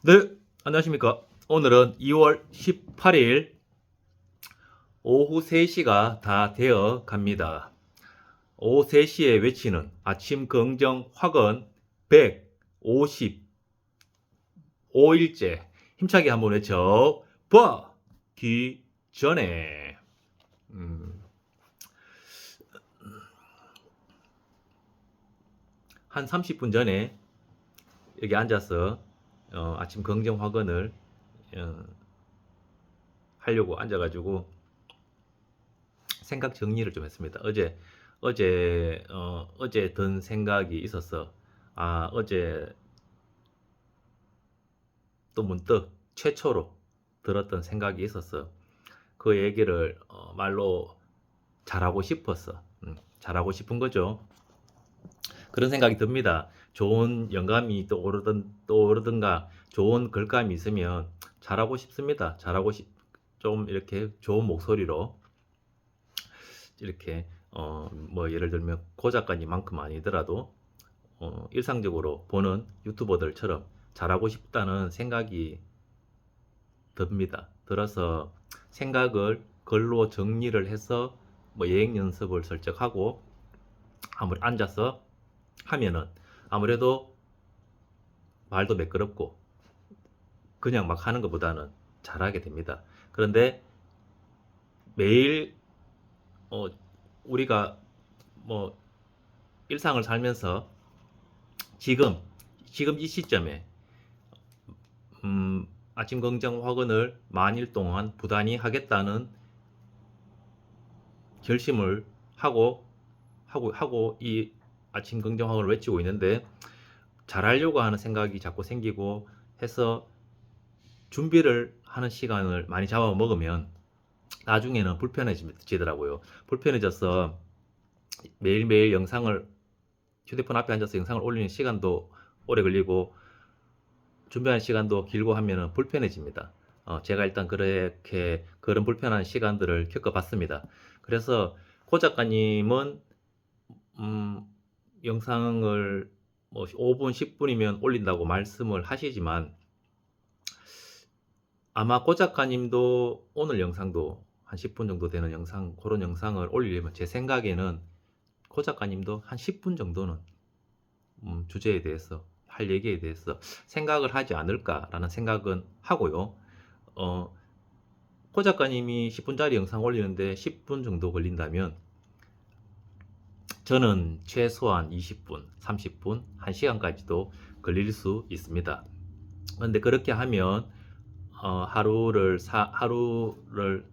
네, 안녕하십니까. 오늘은 2월 18일 오후 3시가 다 되어 갑니다. 오후 3시에 외치는 아침 긍정 확언 155일째 힘차게 한번 외쳐 봐기 전에 한 30분 전에 여기 앉아서 아침 긍정 확언을 어, 하려고 앉아가지고 생각 정리를 좀 했습니다. 어제 든 생각이 있었어. 어제 또 문득 최초로 들었던 생각이 있었어. 그 얘기를 말로 잘하고 싶었어. 잘하고 싶은 거죠. 그런 생각이 듭니다. 좋은 영감이 떠오르든가 좋은 글감이 있으면 잘하고 싶습니다. 좀 이렇게 좋은 목소리로 이렇게 뭐 예를 들면 고 작가님만큼 아니더라도 일상적으로 보는 유튜버들처럼 잘하고 싶다는 생각이 듭니다. 들어서 생각을 글로 정리를 해서 뭐 예행 연습을 슬쩍 하고 아무리 앉아서 하면은 아무래도 말도 매끄럽고 그냥 막 하는 것보다는 잘하게 됩니다. 그런데 매일 어, 우리가 뭐 일상을 살면서 지금 이 시점에 아침 긍정 확언을 만일 동안 부단히 하겠다는 결심을 하고 이 아침 긍정 확언을 외치고 있는데 잘하려고 하는 생각이 자꾸 생기고 해서 준비를 하는 시간을 많이 잡아먹으면 나중에는 불편해지더라고요. 불편해져서 매일매일 영상을 휴대폰 앞에 앉아서 영상을 올리는 시간도 오래 걸리고 준비하는 시간도 길고 하면 불편해집니다. 제가 일단 그렇게 그런 불편한 시간들을 겪어봤습니다. 그래서 고 작가님은 음, 영상을 뭐 5분, 10분이면 올린다고 말씀을 하시지만 아마 고 작가님도 오늘 영상도 한 10분 정도 되는 영상, 그런 영상을 올리려면 제 생각에는 고 작가님도 한 10분 정도는 주제에 대해서 할 얘기에 대해서 생각을 하지 않을까라는 생각은 하고요. 어, 고 작가님이 10분짜리 영상 올리는데 10분 정도 걸린다면 저는 최소한 20분, 30분, 1시간까지도 걸릴 수 있습니다. 그런데 그렇게 하면 하루를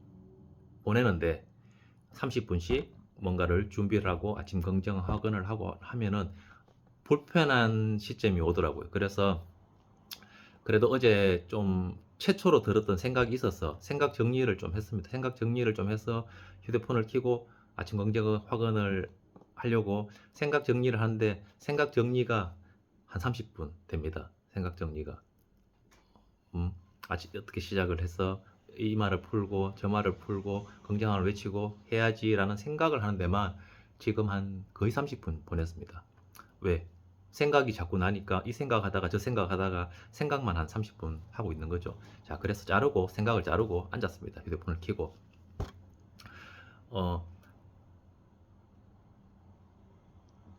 보내는데 30분씩 뭔가를 준비를 하고 아침 긍정 확언을 하고 하면은 불편한 시점이 오더라고요. 그래서 그래도 어제 좀 최초로 들었던 생각이 있어서 생각 정리를 좀 했습니다. 생각 정리를 좀 해서 휴대폰을 켜고 아침 긍정 확언을 하려고 생각 정리를 하는데 생각 정리가 한 30분 됩니다. 생각 정리가. 음, 어떻게 시작을 해서 이 말을 풀고 저 말을 풀고 긍정을 외치고 해야지라는 생각을 하는 데만 지금 한 거의 30분 보냈습니다. 왜? 생각이 자꾸 나니까 이 생각하다가 저 생각하다가 생각만 한 30분 하고 있는 거죠. 자, 그래서 생각을 자르고 앉았습니다. 휴대폰을 켜고. 어,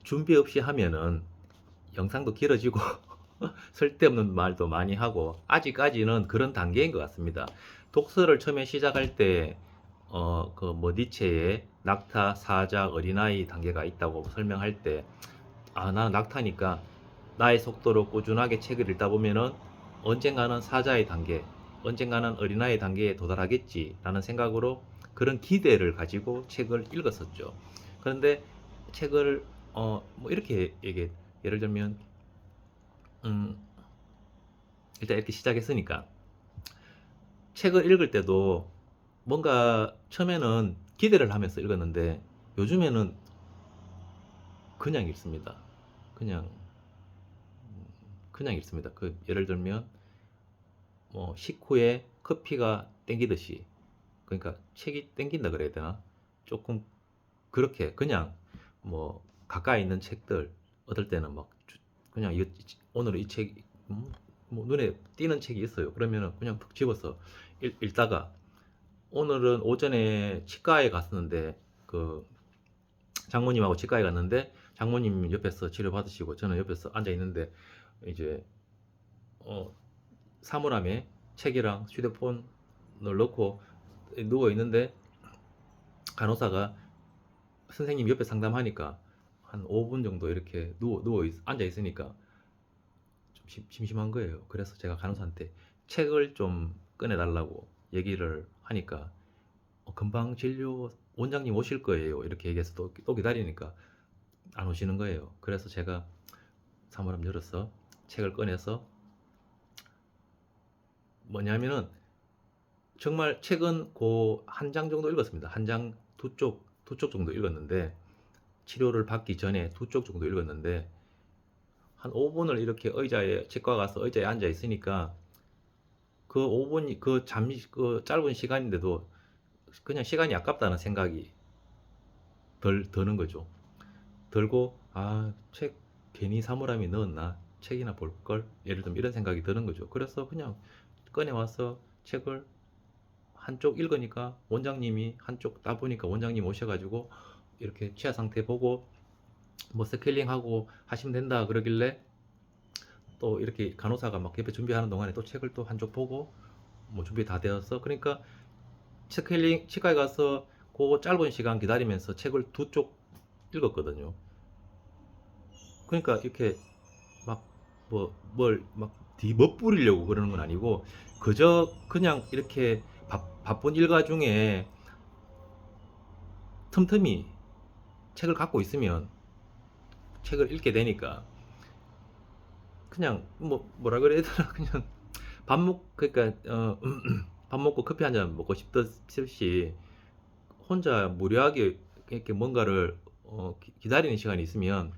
준비 없이 하면은 영상도 길어지고 쓸데없는 말도 많이 하고 아직까지는 그런 단계인 것 같습니다. 독서를 처음에 시작할 때 그 뭐 니체의 낙타, 사자, 어린아이 단계가 있다고 설명할 때 나는 낙타니까 나의 속도로 꾸준하게 책을 읽다 보면은 언젠가는 사자의 단계, 언젠가는 어린아이 단계에 도달하겠지라는 생각으로 그런 기대를 가지고 책을 읽었었죠. 그런데 책을 뭐 이렇게 예를 들면 음, 일단 이렇게 시작했으니까 책을 읽을 때도 뭔가 처음에는 기대를 하면서 읽었는데 요즘에는 그냥 읽습니다. 그냥 읽습니다. 그 예를 들면 뭐 식후에 커피가 땡기듯이 그러니까 책이 땡긴다 그래야 되나? 조금 그렇게 그냥 뭐 가까이 있는 책들 어떨 때는 막 그냥 오늘 이 책 뭐 눈에 띄는 책이 있어요. 그러면은 그냥 푹 집어서 읽다가 오늘은 오전에 치과에 갔었는데 그 장모님하고 치과에 갔는데 장모님 옆에서 치료 받으시고 저는 옆에서 앉아 있는데 이제 사물함에 책이랑 휴대폰을 넣고 누워 있는데 간호사가 선생님 옆에 상담하니까 한 5분 정도 이렇게 앉아 있으니까 좀 심심한 거예요. 그래서 제가 간호사한테 책을 좀 꺼내달라고 얘기를 하니까 금방 진료 원장님 오실 거예요. 이렇게 얘기해서 또 기다리니까 안 오시는 거예요. 그래서 제가 사물함 열어서 책을 꺼내서 뭐냐면은 정말 책은 그 한 장 정도 읽었습니다. 한 장 두 쪽 정도 읽었는데 치료를 받기 전에 두 쪽 정도 읽었는데 한 5분을 이렇게 의자에 치과 가서 의자에 앉아 있으니까 그 5분이 그 짧은 시간인데도 그냥 시간이 아깝다는 생각이 드는 거죠. 들고 책 괜히 사물함에 넣었나? 책이나 볼 걸? 예를 들면 이런 생각이 드는 거죠. 그래서 그냥 꺼내 와서 책을 한쪽 읽으니까 원장님이 한쪽 따보니까 원장님 오셔가지고 이렇게 치아 상태 보고 뭐 스케일링하고 하시면 된다 그러길래 또 이렇게 간호사가 막 옆에 준비하는 동안에 또 책을 또 한쪽 보고 뭐 준비 다 되었어. 그러니까 스케일링 치과에 가서 그 짧은 시간 기다리면서 책을 두 쪽 읽었거든요. 그러니까 이렇게 막 뭘 멋부리려고 그러는 건 아니고 그저 그냥 이렇게 바쁜 일과 중에 틈틈이 책을 갖고 있으면 책을 읽게 되니까 그냥 뭐라 그래야 되나 그냥 그러니까 밥 먹고 커피 한 잔 먹고 싶듯이 혼자 무료하게 이렇게 뭔가를 기다리는 시간이 있으면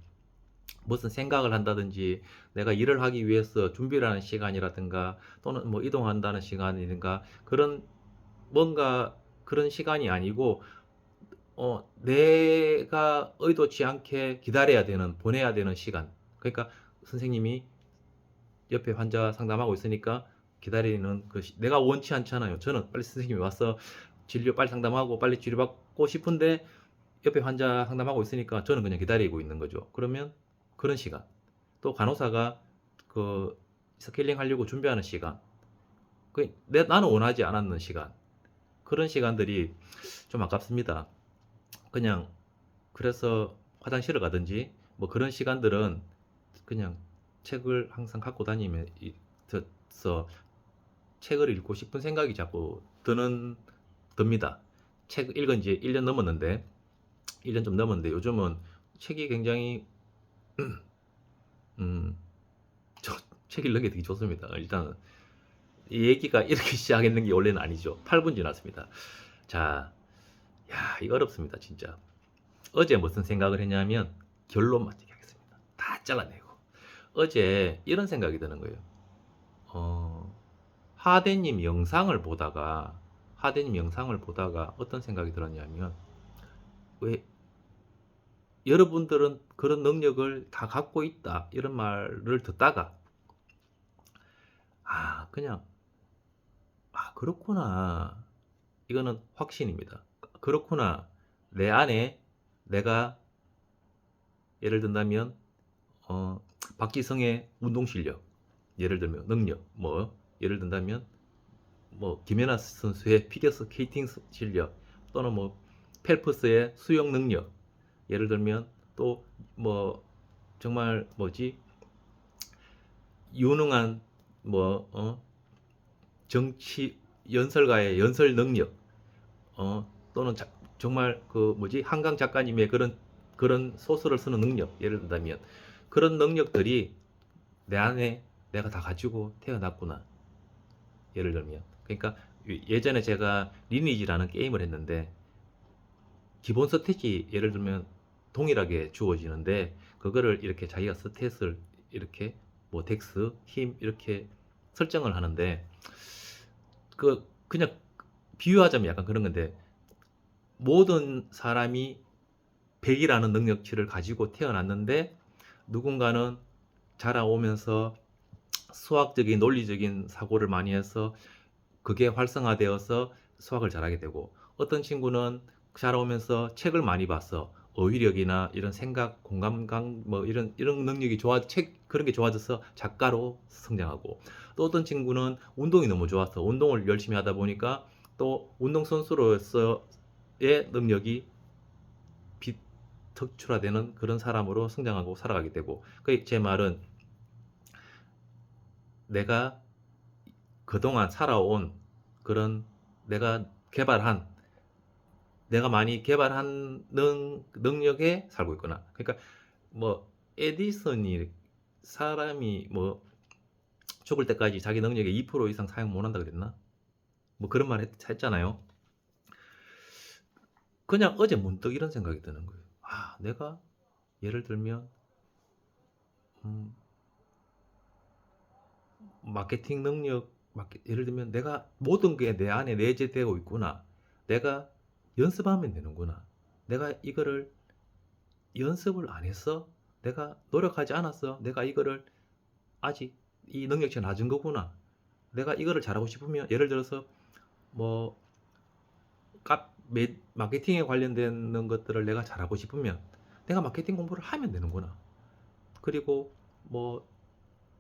무슨 생각을 한다든지 내가 일을 하기 위해서 준비를 하는 시간이라든가 또는 뭐 이동한다는 시간이든가 그런 뭔가 그런 시간이 아니고 내가 의도치 않게 기다려야 되는 보내야 되는 시간. 그러니까 선생님이 옆에 환자 상담하고 있으니까 기다리는 내가 원치 않잖아요. 저는 빨리 선생님이 와서 진료 빨리 상담하고 빨리 치료받고 싶은데 옆에 환자 상담하고 있으니까 저는 그냥 기다리고 있는 거죠. 그러면 그런 시간. 또 간호사가 그 스케일링 하려고 준비하는 시간. 나는 원하지 않았는 시간. 그런 시간들이 좀 아깝습니다. 그냥 그래서 화장실을 가든지 뭐 그런 시간들은 그냥 책을 항상 갖고 다니면서 책을 읽고 싶은 생각이 자꾸 듭니다. 책 읽은 지 1년 넘었는데 1년 좀 넘었는데 요즘은 책이 굉장히 음, 책 읽는 게 되게 좋습니다. 일단은 이 얘기가 이렇게 시작했는 게 원래는 아니죠. 8분 지났습니다. 자, 이거 어렵습니다. 진짜. 어제 무슨 생각을 했냐면 결론만 얘기하겠습니다. 다 잘라내고. 어제 이런 생각이 드는 거예요. 하대님 영상을 보다가 어떤 생각이 들었냐면 왜 여러분들은 그런 능력을 다 갖고 있다 이런 말을 듣다가 그냥 그렇구나. 이거는 확신입니다. 그렇구나. 내 안에 내가 예를 든다면 박지성의 운동 실력, 예를 들면 능력, 예를 든다면 김연아 선수의 피겨스케이팅 실력, 또는 펠프스의 수영 능력, 예를 들면 또 정말 유능한 정치 연설가의 연설 능력, 또는 정말 한강 작가님의 그런 소설을 쓰는 능력, 예를 든다면 그런 능력들이 내 안에 내가 다 가지고 태어났구나. 예를 들면 그러니까 예전에 제가 리니지라는 게임을 했는데 기본 스탯이 예를 들면 동일하게 주어지는데 그거를 이렇게 자기가 스탯을 이렇게 덱스, 힘 이렇게 설정을 하는데 그냥 비유하자면 약간 그런 건데 모든 사람이 100이라는 능력치를 가지고 태어났는데 누군가는 자라오면서 수학적인 논리적인 사고를 많이 해서 그게 활성화되어서 수학을 잘하게 되고, 어떤 친구는 자라오면서 책을 많이 봐서 어휘력이나 이런 생각, 공감강 뭐 이런 능력이 책 그런 게 좋아져서 작가로 성장하고, 또 어떤 친구는 운동이 너무 좋아서 운동을 열심히 하다 보니까 또 운동선수로서의 능력이 비특출화되는 그런 사람으로 성장하고 살아가게 되고, 그 제 말은 내가 그동안 살아온 그런 내가 개발한 내가 많이 개발한 능력에 살고 있구나. 그러니까 뭐 에디슨이 사람이 뭐 죽을 때까지 자기 능력의 2% 이상 사용 못 한다 그랬나? 뭐 그런 말 했잖아요. 그냥 어제 문득 이런 생각이 드는 거예요. 아, 내가 예를 들면 음, 마케팅 능력, 예를 들면 내가 모든 게 내 안에 내재되어 있구나. 내가 연습하면 되는구나. 내가 이거를 연습을 안 했어? 내가 노력하지 않았어? 내가 이거를 아직 이 능력치 낮은 거구나. 내가 이거를 잘하고 싶으면, 예를 들어서 뭐 마케팅에 관련된 것들을 내가 잘하고 싶으면 내가 마케팅 공부를 하면 되는구나. 그리고 뭐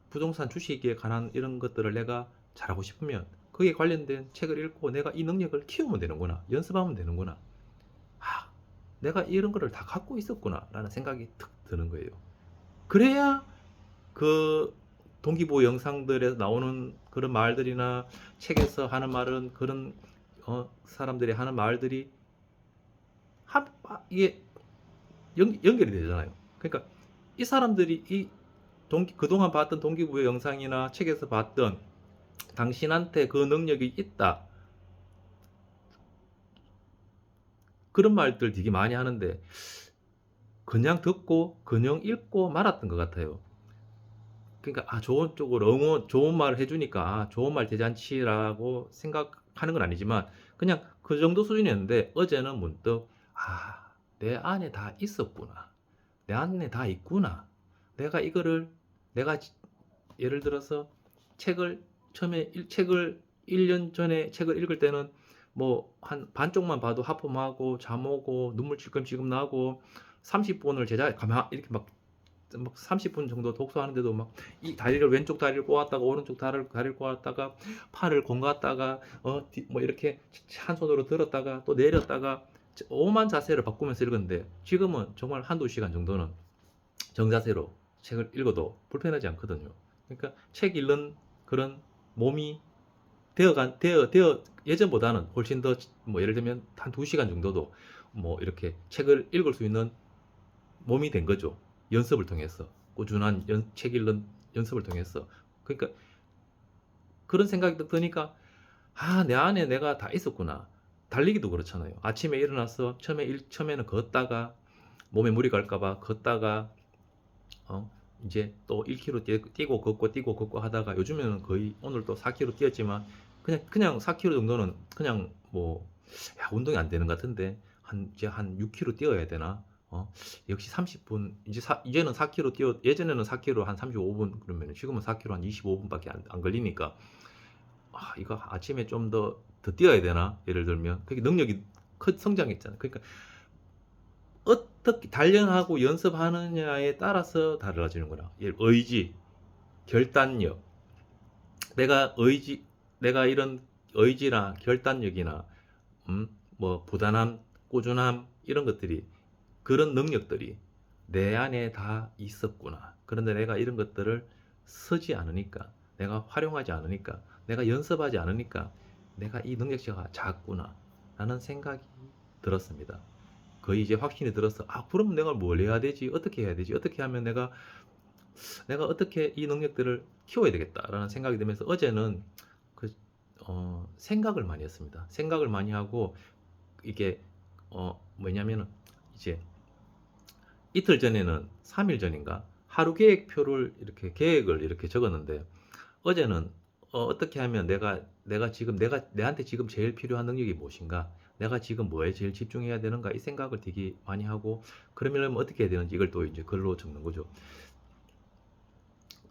부동산 주식에 관한 이런 것들을 내가 잘하고 싶으면 거기에 관련된 책을 읽고 내가 이 능력을 키우면 되는구나. 연습하면 되는구나. 아, 내가 이런 거를 다 갖고 있었구나 라는 생각이 탁 드는 거예요. 그래야 그 동기부여 영상들에서 나오는 그런 말들이나 책에서 하는 말은 그런 사람들이 하는 말들이 이게 연결이 되잖아요. 그러니까 이 사람들이 그동안 봤던 동기부여 영상이나 책에서 봤던 당신한테 그 능력이 있다, 그런 말들 되게 많이 하는데 그냥 듣고 그냥 읽고 말았던 것 같아요. 그러니까 좋은 쪽으로 좋은 말을 해주니까 좋은 말 대잔치라고 생각하는 건 아니지만 그냥 그 정도 수준이었는데, 어제는 문득 내 안에 다 있었구나. 내 안에 다 있구나. 내가 이거를 내가 예를 들어서 책을 1년 전에 책을 읽을 때는 뭐 한 반쪽만 봐도 하품하고 잠 오고 눈물 찔끔찔끔 나고 30분을 이렇게 막 30분 정도 독서하는데도 막 이 다리를 왼쪽 다리를 꼬았다가 오른쪽 다리를 꼬았다가 팔을 공갔다가 뭐 이렇게 한 손으로 들었다가 또 내렸다가 오만 자세를 바꾸면서 읽었는데, 지금은 정말 한두 시간 정도는 정자세로 책을 읽어도 불편하지 않거든요. 그러니까 책 읽는 그런 몸이 예전보다는 훨씬 더, 뭐 예를 들면 한 2시간 정도도 뭐 이렇게 책을 읽을 수 있는 몸이 된 거죠. 연습을 통해서. 꾸준한 책 읽는 연습을 통해서. 그러니까 그런 생각이 드니까 내 안에 내가 다 있었구나. 달리기도 그렇잖아요. 아침에 일어나서 처음에는 걷다가 몸에 무리 갈까봐 걷다가 이제 또 1km 뛰고 걷고 하다가, 요즘에는 거의 오늘 또 4km 뛰었지만 그냥 4km 정도는 그냥 뭐 운동이 안 되는 것 같은데 이제 한 6km 뛰어야 되나? 역시 30분, 이제는 4km 예전에는 4km 한 35분, 그러면 지금은 4km 한 25분밖에 안 걸리니까 이거 아침에 좀 더 뛰어야 되나? 예를 들면 그게 능력이 성장했잖아요. 그러니까 어떻게 단련하고 연습하느냐에 따라서 달라지는구나. 의지, 결단력. 내가 이런 의지나 결단력이나 뭐 부단함, 꾸준함, 이런 것들이, 그런 능력들이 내 안에 다 있었구나. 그런데 내가 이런 것들을 쓰지 않으니까, 내가 활용하지 않으니까, 내가 연습하지 않으니까 내가 이 능력치가 작구나 라는 생각이 들었습니다. 거의 이제 확신이 들어서 그럼 내가 뭘 해야 되지? 어떻게 해야 되지? 어떻게 하면 내가 어떻게 이 능력들을 키워야 되겠다라는 생각이 들면서 어제는 생각을 많이 했습니다. 생각을 많이 하고, 이게 뭐냐면은 이제 이틀 전에는 3일 전인가 하루 계획을 이렇게 적었는데, 어제는 어떻게 하면 내한테 지금 제일 필요한 능력이 무엇인가? 내가 지금 뭐에 제일 집중해야 되는가? 이 생각을 되게 많이 하고, 그러면 어떻게 해야 되는지 이걸 또 이제 글로 적는 거죠.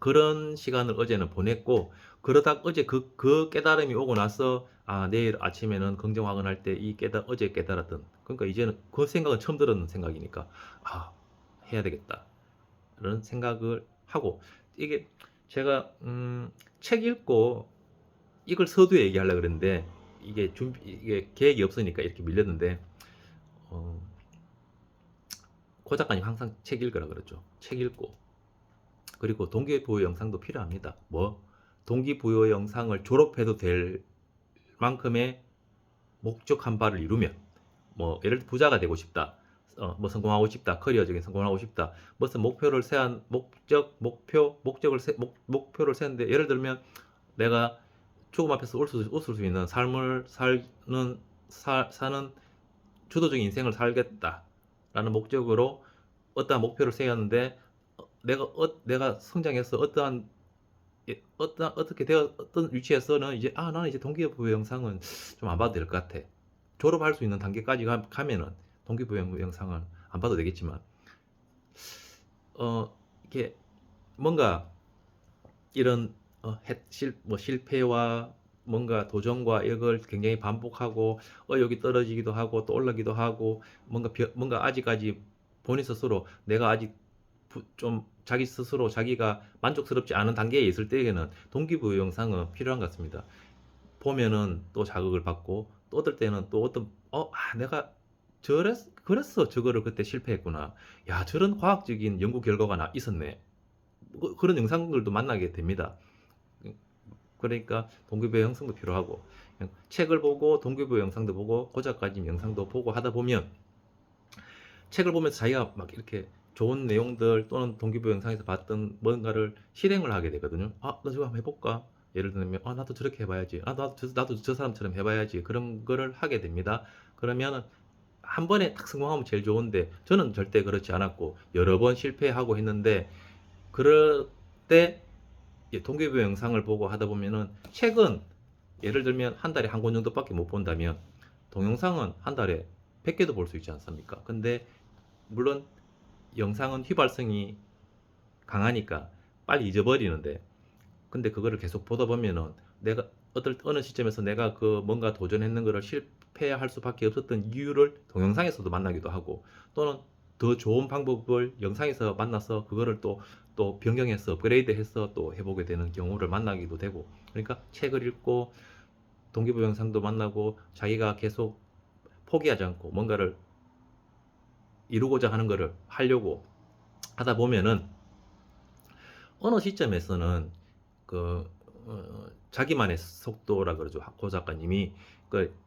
그런 시간을 어제는 보냈고, 그러다 어제 그 깨달음이 오고 나서 아, 내일 아침에는 긍정화근할 때 어제 깨달았던, 그러니까 이제는 그 생각은 처음 들었는 생각이니까 아, 해야 되겠다 이런 생각을 하고, 이게 제가 책 읽고 이걸 서두에 얘기하려고 그랬는데 이게 계획이 없으니까 이렇게 밀렸는데, 어, 고 작가님 항상 책 읽으라 그러죠. 책 읽고, 그리고 동기부여 영상도 필요합니다. 뭐 동기부여 영상을 졸업해도 될 만큼의 목적한 바를 이루면, 뭐 예를 들어 부자가 되고 싶다, 뭐 성공하고 싶다, 커리어적인 성공하고 싶다, 무슨 목표를 세한 목표를 세는데, 예를 들면 내가 죽음 앞에서 웃을 수 있는 삶을 사는 주도적인 인생을 살겠다라는 목적으로 어떠한 목표를 세웠는데, 내가 성장해서 어떤 위치에서는 이제 나는 이제 동기부여 영상은 좀 안 봐도 될 것 같아. 졸업할 수 있는 단계까지 가면은 동기부여 영상은 안 봐도 되겠지만, 이게 뭔가 이런 실패와 뭔가 도전과 이걸 굉장히 반복하고, 여기 떨어지기도 하고 또 올라기도 하고, 뭔가 아직까지 본인 스스로 내가 아직 좀 자기 스스로 자기가 만족스럽지 않은 단계에 있을 때에는 동기부여 영상은 필요한 것 같습니다. 보면은 또 자극을 받고, 또 어떨 때는 또 내가 그래서 저거를 그때 실패했구나, 야 저런 과학적인 연구 결과가 있었네, 그런 영상들도 만나게 됩니다. 그러니까 동기부여 영상도 필요하고, 그냥 책을 보고 동기부여 영상도 보고 고작가님 영상도 보고 하다 보면, 책을 보면서 자기가 막 이렇게 좋은 내용들 또는 동기부여 영상에서 봤던 뭔가를 실행을 하게 되거든요. 나 저거 한번 해볼까? 예를 들면 나도 저렇게 해봐야지, 나도 저 사람처럼 해봐야지, 그런 거를 하게 됩니다. 그러면 한 번에 딱 성공하면 제일 좋은데, 저는 절대 그렇지 않았고 여러 번 실패하고 했는데, 그럴 때 동기부여 영상을 보고 하다 보면은, 책은 예를 들면 한 달에 한 권 정도밖에 못 본다면, 동영상은 한 달에 100개도 볼 수 있지 않습니까? 근데 물론 영상은 휘발성이 강하니까 빨리 잊어버리는데, 근데 그거를 계속 보다 보면은 내가 어느 시점에서 내가 그 뭔가 도전했는 거를 실패할 수밖에 없었던 이유를 동영상에서도 만나기도 하고, 또는 더 좋은 방법을 영상에서 만나서 그거를 또 변경해서 업그레이드해서 또 해보게 되는 경우를 만나기도 되고, 그러니까 책을 읽고 동기부여 영상도 만나고 자기가 계속 포기하지 않고 뭔가를 이루고자 하는 거를 하려고 하다 보면은, 어느 시점에서는 그 자기만의 속도라 그러죠. 고 작가님이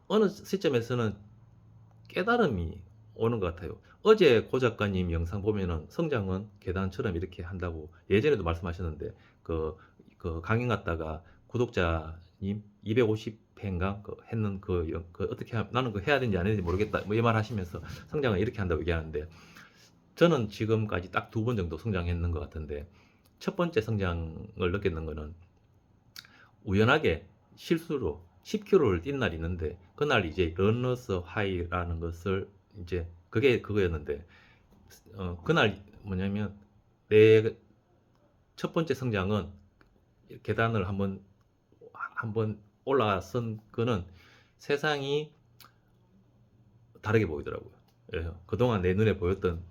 어느 시점에서는 깨달음이 오는 것 같아요. 어제 고 작가님 영상 보면은 성장은 계단처럼 이렇게 한다고 예전에도 말씀하셨는데, 그 강연 갔다가 구독자님 250회인가 했는 어떻게 나는 그 해야 되는지 안 되는지 모르겠다 뭐 이 말 하시면서 성장은 이렇게 한다고 얘기하는데, 저는 지금까지 딱 2번 정도 성장했는 것 같은데, 첫 번째 성장을 느꼈는 거는 우연하게 실수로 10km를 뛴 날이 있는데, 그날 이제 러너스 하이라는 것을 이제 그거였는데, 그날 뭐냐면 내 첫 번째 성장은 계단을 한번 올라선 거는 세상이 다르게 보이더라고요. 예, 그동안 내 눈에 보였던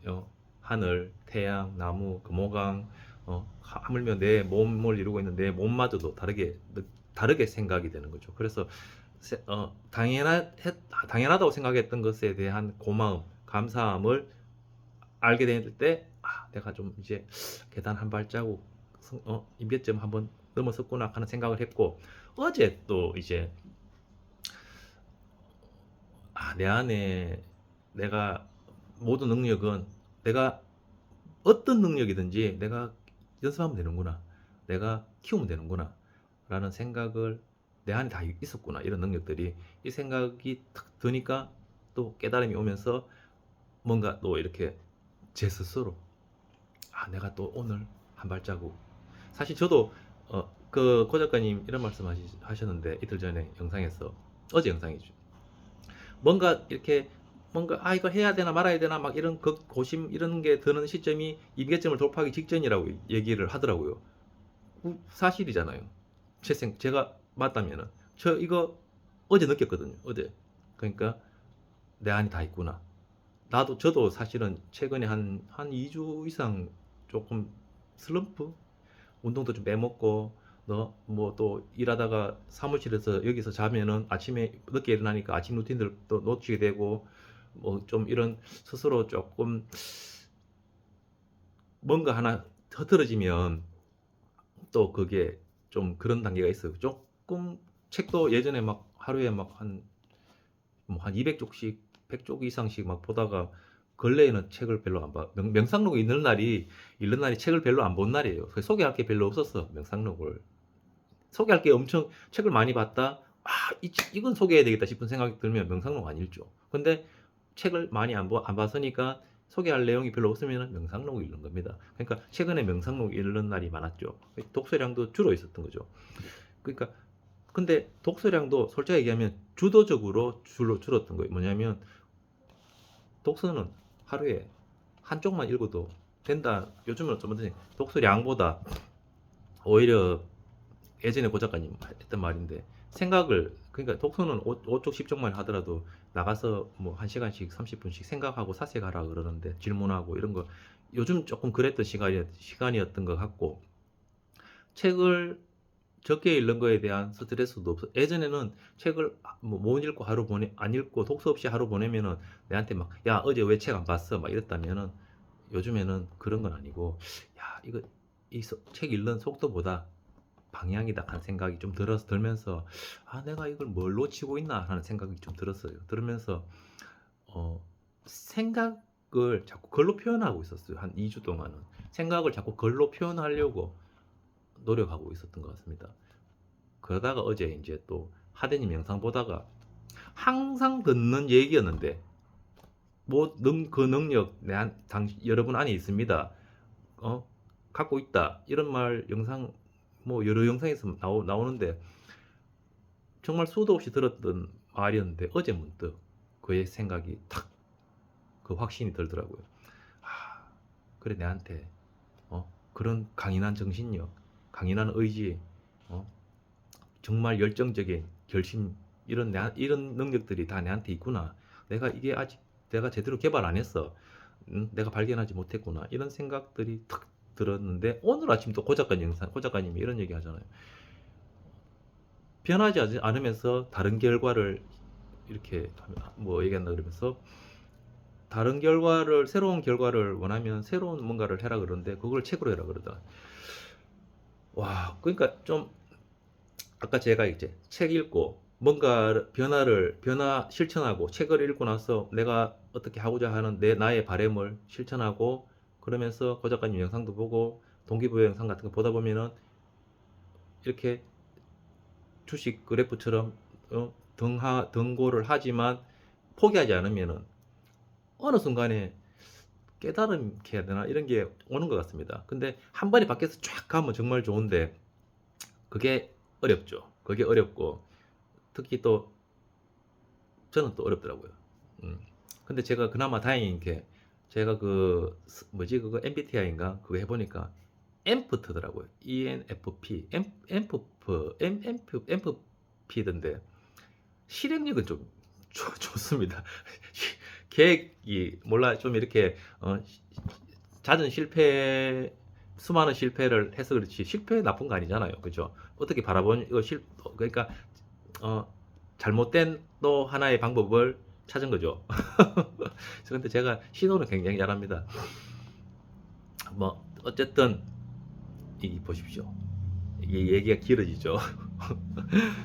하늘, 태양, 나무, 금호강, 하물며 내 몸을 이루고 있는 내 몸마저도 다르게 생각이 되는 거죠. 그래서 당연하다고 생각했던 것에 대한 고마움, 감사함을 알게 될 때, 내가 좀 이제 계단 한 발자국 임계점 한번 넘어섰구나 하는 생각을 했고, 어제 또 이제 내 안에 내가 모든 능력은 내가 어떤 능력이든지 내가 연습하면 되는구나, 내가 키우면 되는구나 라는 생각을 내 안에 다 있었구나, 이런 능력들이, 이 생각이 탁 드니까 또 깨달음이 오면서 뭔가 또 이렇게 제 스스로 내가 또 오늘 한 발자국, 사실 저도 고 작가님 이런 말씀 하셨는데, 이틀 전에 영상에서, 어제 영상이죠, 뭔가 이렇게 이거 해야 되나 말아야 되나 막 이런 고심 이런 게 드는 시점이 임계점을 돌파하기 직전이라고 얘기를 하더라고요. 사실이잖아요. 제가 맞다면은 저 이거 어제 느꼈거든요. 어제. 그러니까 내 안이 다 있구나. 저도 사실은 최근에 한 2주 이상 조금 슬럼프? 운동도 좀 빼먹고, 뭐 또 일하다가 사무실에서 여기서 자면은 아침에 늦게 일어나니까 아침 루틴들 또 놓치게 되고, 뭐 좀 이런 스스로 조금 뭔가 하나 흐트러지면 또 그게 좀 그런 단계가 있어요. 조금 책도 예전에 막 하루에 막 한 200쪽씩, 100쪽 이상씩 막 보다가 근래에는 책을 별로 안 봐. 명상록이 있는 날이 책을 별로 안 본 날이에요. 그래서 소개할 게 별로 없었어, 명상록을. 소개할 게 엄청 책을 많이 봤다. 아, 이건 소개해야 되겠다 싶은 생각이 들면 명상록 안 읽죠. 근데 책을 많이 안 봤으니까 소개할 내용이 별로 없으면 명상록을 읽는 겁니다. 그러니까 최근에 명상록 읽는 날이 많았죠. 독서량도 줄어 있었던 거죠. 그러니까 근데 독서량도 솔직히 얘기하면 주도적으로 줄었던 거예요. 뭐냐면 독서는 하루에 한쪽만 읽어도 된다. 요즘은 좀 어떠지? 독서량보다 오히려 예전에 고 작가님 했던 말인데, 그러니까 독서는 5쪽 10쪽만 하더라도 나가서 뭐 1시간씩 30분씩 생각하고 사색하라 그러는데, 질문하고 이런 거 요즘 조금 그랬던 시간이었던 것 같고, 책을 적게 읽는 거에 대한 스트레스도 없어. 예전에는 책을 못 읽고 안 읽고 독서 없이 하루 보내면은 내한테 막, 야, 어제 왜 책 안 봤어? 막 이랬다면은, 요즘에는 그런 건 아니고, 야, 이거, 책 읽는 속도보다 방향이다 하는 생각이 좀 들면서, 아, 내가 이걸 뭘 놓치고 있나 하는 생각이 좀 들었어요. 들으면서, 생각을 자꾸 글로 표현하고 있었어요. 한 2주 동안은. 생각을 자꾸 글로 표현하려고 노력하고 있었던 것 같습니다. 그러다가 어제 이제 또 하대님 영상 보다가, 항상 듣는 얘기였는데, 뭐, 그 능력, 여러분 안에 있습니다. 어? 갖고 있다. 이런 말 영상, 뭐, 여러 영상에서 나오는데, 정말 수도 없이 들었던 말이었는데, 어제 문득 그의 생각이 그 확신이 들더라고요. 아, 그래, 내한테, 그런 강인한 정신력, 강인한 의지, 어? 정말 열정적인 결심, 이런 능력들이 다 내한테 있구나. 이게 아직 내가 제대로 개발 안 했어. 내가 발견하지 못했구나. 이런 생각들이 탁 들었는데, 오늘 아침 또 고 작가님이 이런 얘기 하잖아요. 변하지 않으면서 다른 결과를 이렇게 뭐 얘기한다 그러면서, 새로운 결과를 원하면 새로운 뭔가를 해라 그러는데, 그걸 책으로 해라 그러더라. 와, 그러니까 좀, 아까 제가 이제 책 읽고 뭔가 변화 실천하고, 책을 읽고 나서 내가 어떻게 하고자 하는 나의 바램을 실천하고, 그러면서 고 작가님 영상도 보고 동기부여 영상 같은 거 보다 보면은, 이렇게 주식 그래프처럼 등고를 하지만 포기하지 않으면은 어느 순간에 깨달음게 해야 되나, 이런 게 오는 것 같습니다. 근데 한 번에 밖에서 쫙 가면 정말 좋은데, 그게 어렵죠. 그게 어렵고, 특히 또 저는 또 어렵더라고요. 근데 제가 그나마 다행인 게, 제가 뭐지, 그거 MBTI인가? 그거 해보니까 엠프트더라고요. ENFP. 엠프피던데, 실행력은 좀 좋습니다. 계획이, 몰라, 좀 이렇게, 잦은 수많은 실패를 해서 그렇지, 실패 나쁜 거 아니잖아요. 그죠? 어떻게 바라보니, 그러니까, 어, 잘못된 또 하나의 방법을 찾은 거죠. 그런데 제가 시도는 굉장히 잘합니다. 뭐, 어쨌든, 보십시오. 이게 얘기가 길어지죠.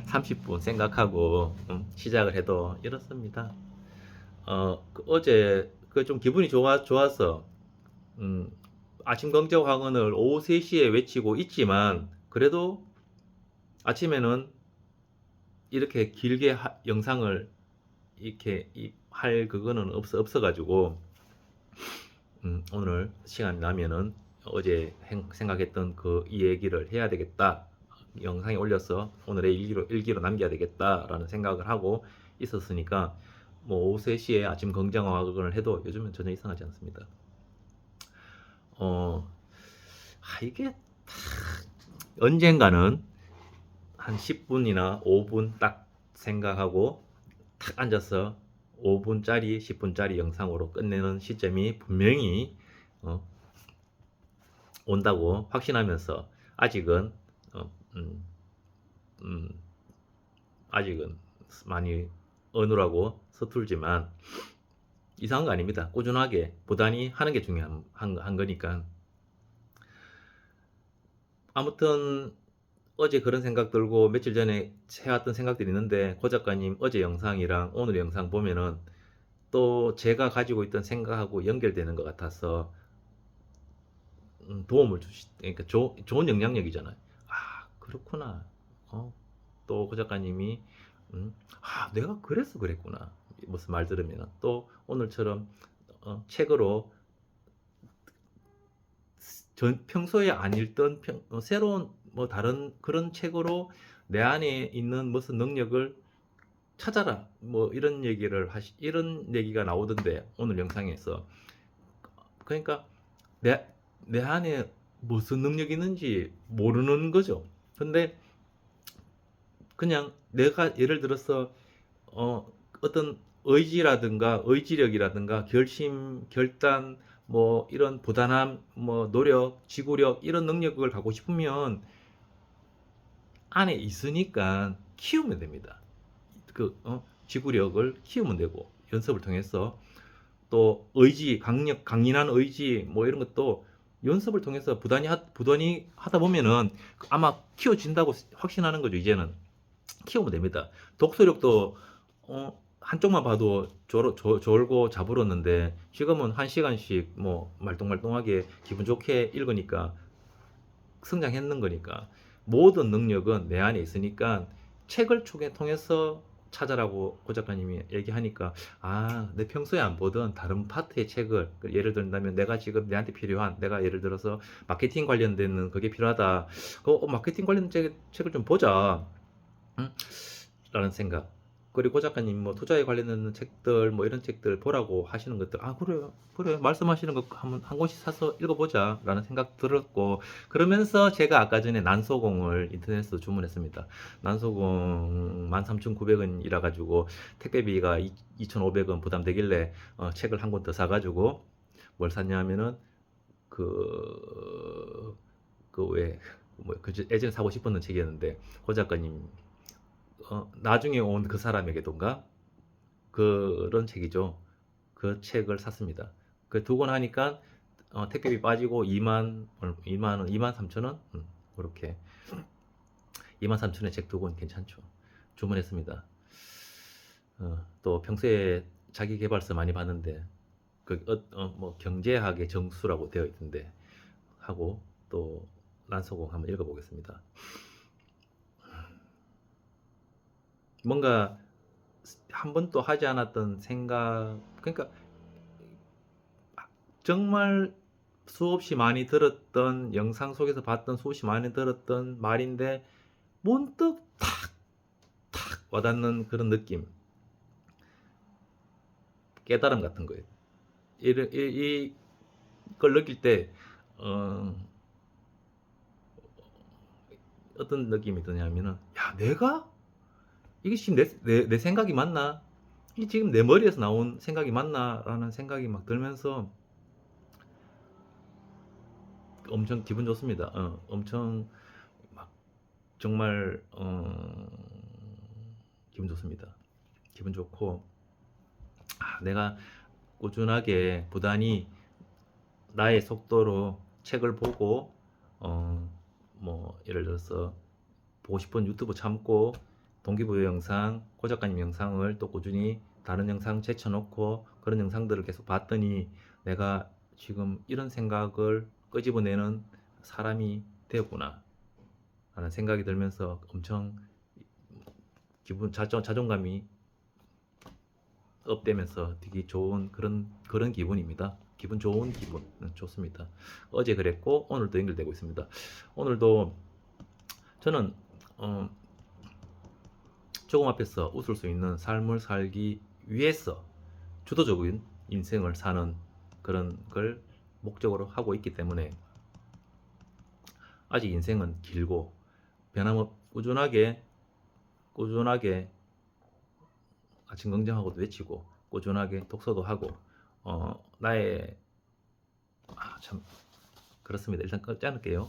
30분 생각하고, 시작을 해도 이렇습니다. 어제, 좀 기분이 좋아서, 음, 아침 경적 황언을 오후 3시에 외치고 있지만, 그래도 아침에는 이렇게 길게 영상을 이렇게 할 그거는 없어가지고, 오늘 시간 나면은 어제 생각했던 이 얘기를 해야 되겠다. 영상에 올려서 오늘의 일기로 남겨야 되겠다라는 생각을 하고 있었으니까, 뭐 오후 3시에 아침 긍정화학을 해도 요즘은 전혀 이상하지 않습니다. 이게 언젠가는 한 10분이나 5분 딱 생각하고 탁 앉아서 5분짜리, 10분짜리 영상으로 끝내는 시점이 분명히 어, 온다고 확신하면서 아직은 어, 음, 음, 아직은 많이 어눌하고 서툴지만 이상한 거 아닙니다. 꾸준하게 부단히 하는 게 중요한 한 거니까. 아무튼 어제 그런 생각 들고 며칠 전에 해왔던 생각들이 있는데 고 작가님 어제 영상이랑 오늘 영상 보면은 또 제가 가지고 있던 생각하고 연결되는 것 같아서 도움을 그러니까 좋은 영향력이잖아요. 아, 그렇구나. 또 고 작가님이 내가 그래서 그랬구나. 무슨 말 들으면 또 오늘처럼 책으로 평소에 안 읽던 새로운 뭐 다른 그런 책으로 내 안에 있는 무슨 능력을 찾아라. 뭐 이런 얘기가 나오던데 오늘 영상에서 그러니까 내, 내 안에 무슨 능력이 있는지 모르는 거죠. 근데 그냥 내가 예를 들어서 어떤 의지라든가 의지력이라든가 결심, 결단, 뭐 이런 부단함, 뭐 노력, 지구력 이런 능력을 갖고 싶으면 안에 있으니까 키우면 됩니다. 지구력을 키우면 되고 연습을 통해서 또 의지, 강인한 의지 뭐 이런 것도 연습을 통해서 부단히 하다 보면은 아마 키워진다고 확신하는 거죠. 이제는 키우면 됩니다. 독서력도 한쪽만 봐도 졸고 자부렀는데 지금은 한 시간씩 뭐 말똥말똥하게 기분 좋게 읽으니까 성장했는 거니까 모든 능력은 내 안에 있으니까 책을 통해서 찾아라고 고 작가님이 얘기하니까 내 평소에 안 보던 다른 파트의 책을 예를 들면 내가 지금 내한테 필요한 내가 예를 들어서 마케팅 관련된 그게 필요하다. 마케팅 관련 책을 좀 보자. 응? 라는 생각. 그리고 고 작가님 뭐 투자에 관련된 책들 뭐 이런 책들 보라고 하시는 것들 그래요 그래 말씀하시는 거 한번 한 권씩 사서 읽어보자 라는 생각 들었고 그러면서 제가 아까 전에 난소공을 인터넷에서 주문했습니다. 난소공 13,900원이라 가지고 택배비가 2,500원 부담되길래 책을 한 권 더 사가지고 뭘 샀냐 하면은 예전에 사고 싶었던 책이었는데 고 작가님 나중에 온 그 사람에게도인가 그런 책이죠. 그 책을 샀습니다. 그 두 권 하니까 택배비 빠지고 2만 원, 2만 3천 원 그렇게 2만 3천 원의 책 두 권 괜찮죠. 주문했습니다. 또 평소에 자기 개발서 많이 봤는데 뭐 경제학의 정수라고 되어 있던데 하고 또 난소공 한번 읽어보겠습니다. 뭔가 한 번도 하지 않았던 생각, 그러니까 정말 수없이 많이 들었던 영상 속에서 봤던 수없이 많이 들었던 말인데 문득 탁 와닿는 그런 느낌, 깨달음 같은 거예요. 이걸 느낄 때 어떤 느낌이 드냐면은 내가 이게 지금 내 생각이 맞나? 이게 지금 내 머리에서 나온 생각이 맞나? 라는 생각이 막 들면서 엄청 기분 좋습니다. 엄청 막 정말 기분 좋습니다. 기분 좋고 내가 꾸준하게 부단히 나의 속도로 책을 보고 뭐 예를 들어서 보고 싶은 유튜브 참고 동기부여 영상, 고 작가님 영상을 또 꾸준히 다른 영상 제쳐놓고 그런 영상들을 계속 봤더니 내가 지금 이런 생각을 끄집어내는 사람이 되었구나 라는 생각이 들면서 엄청 자존감이 업되면서 되게 좋은 그런 기분입니다. 기분 좋은 기분 좋습니다. 어제 그랬고 오늘도 연결되고 있습니다. 오늘도 저는 조금 앞에서 웃을 수 있는 삶을 살기 위해서 주도적인 인생을 사는 그런 걸 목적으로 하고 있기 때문에 아직 인생은 길고 변함없 꾸준하게 아침 긍정하고도 외치고 꾸준하게 독서도 하고 나의 참 그렇습니다. 일단 끊지 않을게요.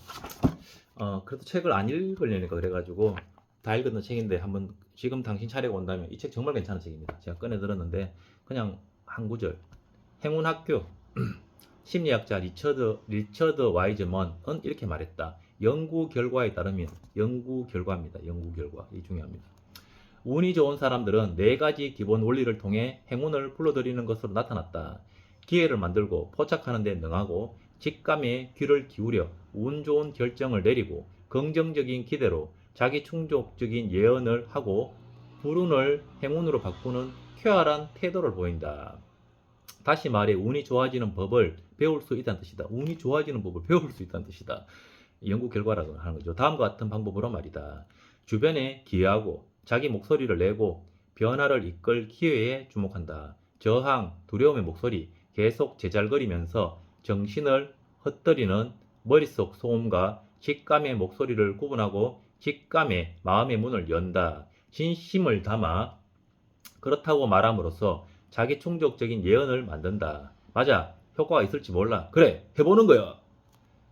그래도 책을 안 읽으려니까 그래가지고 다 읽었던 책인데 한번 지금 당신 차례가 온다면 이 책 정말 괜찮은 책입니다. 제가 꺼내 들었는데 그냥 한 구절. 행운학교 심리학자 리처드 와이즈먼은 이렇게 말했다. 연구 결과에 따르면 연구 결과입니다. 연구 결과 이 중요합니다. 운이 좋은 사람들은 4가지 기본 원리를 통해 행운을 불러들이는 것으로 나타났다. 기회를 만들고 포착하는 데 능하고 직감에 귀를 기울여 운 좋은 결정을 내리고 긍정적인 기대로 자기 충족적인 예언을 하고 불운을 행운으로 바꾸는 쾌활한 태도를 보인다. 다시 말해 운이 좋아지는 법을 배울 수 있다는 뜻이다. 운이 좋아지는 법을 배울 수 있다는 뜻이다. 연구 결과라고 하는 거죠. 다음과 같은 방법으로 말이다. 주변에 기여하고 자기 목소리를 내고 변화를 이끌 기회에 주목한다. 저항, 두려움의 목소리, 계속 제잘거리면서 정신을 헛들이는 머릿속 소음과 직감의 목소리를 구분하고 직감의 마음의 문을 연다. 진심을 담아 그렇다고 말함으로써 자기 충족적인 예언을 만든다. 맞아, 효과가 있을지 몰라. 그래, 해보는 거야.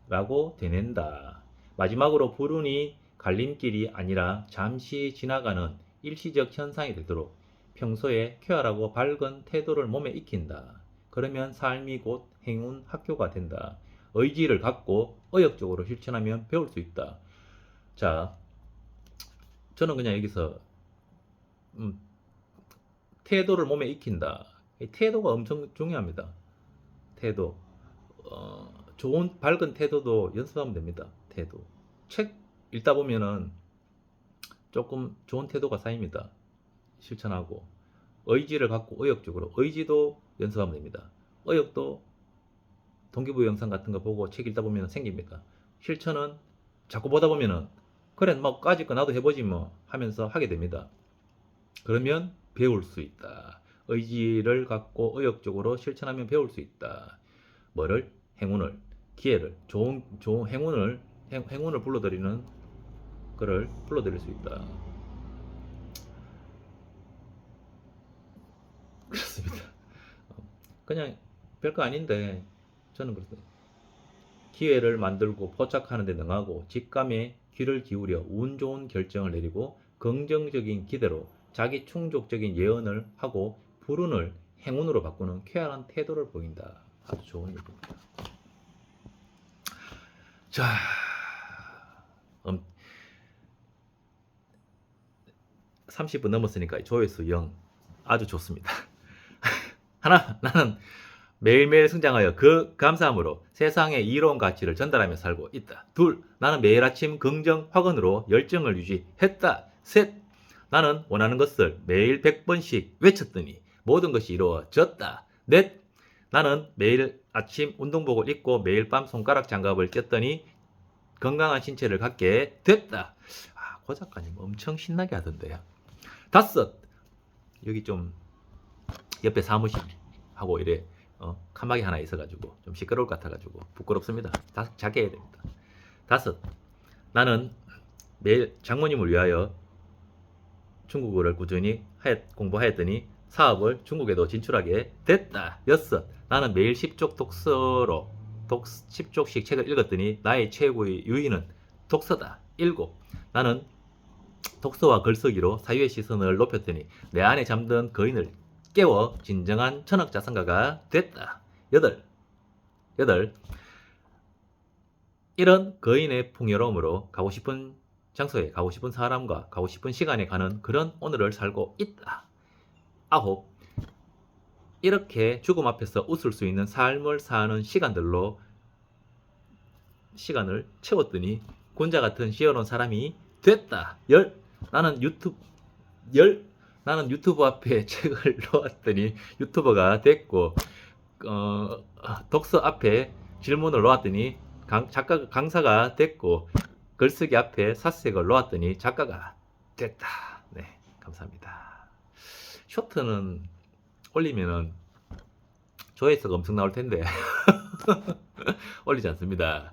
라고 되낸다. 마지막으로 불운이 갈림길이 아니라 잠시 지나가는 일시적 현상이 되도록 평소에 쾌활하고 밝은 태도를 몸에 익힌다. 그러면 삶이 곧 행운 학교가 된다. 의지를 갖고 의욕적으로 실천하면 배울 수 있다. 자, 저는 그냥 여기서 태도를 몸에 익힌다. 태도가 엄청 중요합니다. 태도. 좋은 밝은 태도도 연습하면 됩니다. 태도. 책 읽다 보면은 조금 좋은 태도가 쌓입니다. 실천하고 의지를 갖고 의욕적으로 의지도 연습하면 됩니다. 의욕도 동기부여 영상 같은 거 보고 책 읽다 보면 생깁니다. 실천은 자꾸 보다 보면은 그래 뭐 까짓 거 나도 해보지 뭐 하면서 하게 됩니다. 그러면 배울 수 있다. 의지를 갖고 의욕적으로 실천하면 배울 수 있다. 뭐를? 행운을, 기회를, 좋은 행운을 불러들이는 거를 불러들일 수 있다. 그렇습니다. 그냥 별거 아닌데 저는 그렇습니다. 기회를 만들고 포착하는 데 능하고 직감에 귀를 기울여 운 좋은 결정을 내리고 긍정적인 기대로 자기 충족적인 예언을 하고 불운을 행운으로 바꾸는 쾌활한 태도를 보인다. 아주 좋은 얘기입니다. 자, 30분 넘었으니까 조회수 0. 아주 좋습니다. 하나, 나는 매일매일 성장하여 그 감사함으로 세상의 이로운 가치를 전달하며 살고 있다. 둘, 나는 매일 아침 긍정 확언으로 열정을 유지했다. 셋, 나는 원하는 것을 매일 100번씩 외쳤더니 모든 것이 이루어졌다. 넷, 나는 매일 아침 운동복을 입고 매일 밤 손가락 장갑을 꼈더니 건강한 신체를 갖게 됐다. 고 작가님 엄청 신나게 하던데요. 다섯, 여기 좀 옆에 사무실하고 이래 칸막이 하나 있어가지고 좀 시끄러울 것 같아가지고 부끄럽습니다. 작게 해야 됩니다. 다섯, 나는 매일 장모님을 위하여 중국어를 꾸준히 공부하였더니 사업을 중국에도 진출하게 됐다. 여섯, 나는 매일 10쪽 독서로 10쪽씩 책을 읽었더니 나의 최고의 유의는 독서다. 일곱, 나는 독서와 글쓰기로 사유의 시선을 높였더니 내 안에 잠든 거인을 깨워 진정한 천억자산가가 됐다. 여덟, 이런 거인의 풍요로움으로 가고 싶은 장소에 가고 싶은 사람과 가고 싶은 시간에 가는 그런 오늘을 살고 있다. 아홉, 이렇게 죽음 앞에서 웃을 수 있는 삶을 사는 시간들로 시간을 채웠더니 군자 같은 시원한 사람이 됐다. 나는 유튜브 앞에 책을 놓았더니 유튜버가 됐고 독서 앞에 질문을 놓았더니 강사가 됐고 글쓰기 앞에 사색을 놓았더니 작가가 됐다. 네, 감사합니다. 쇼트는 올리면은 조회수가 엄청 나올 텐데 올리지 않습니다.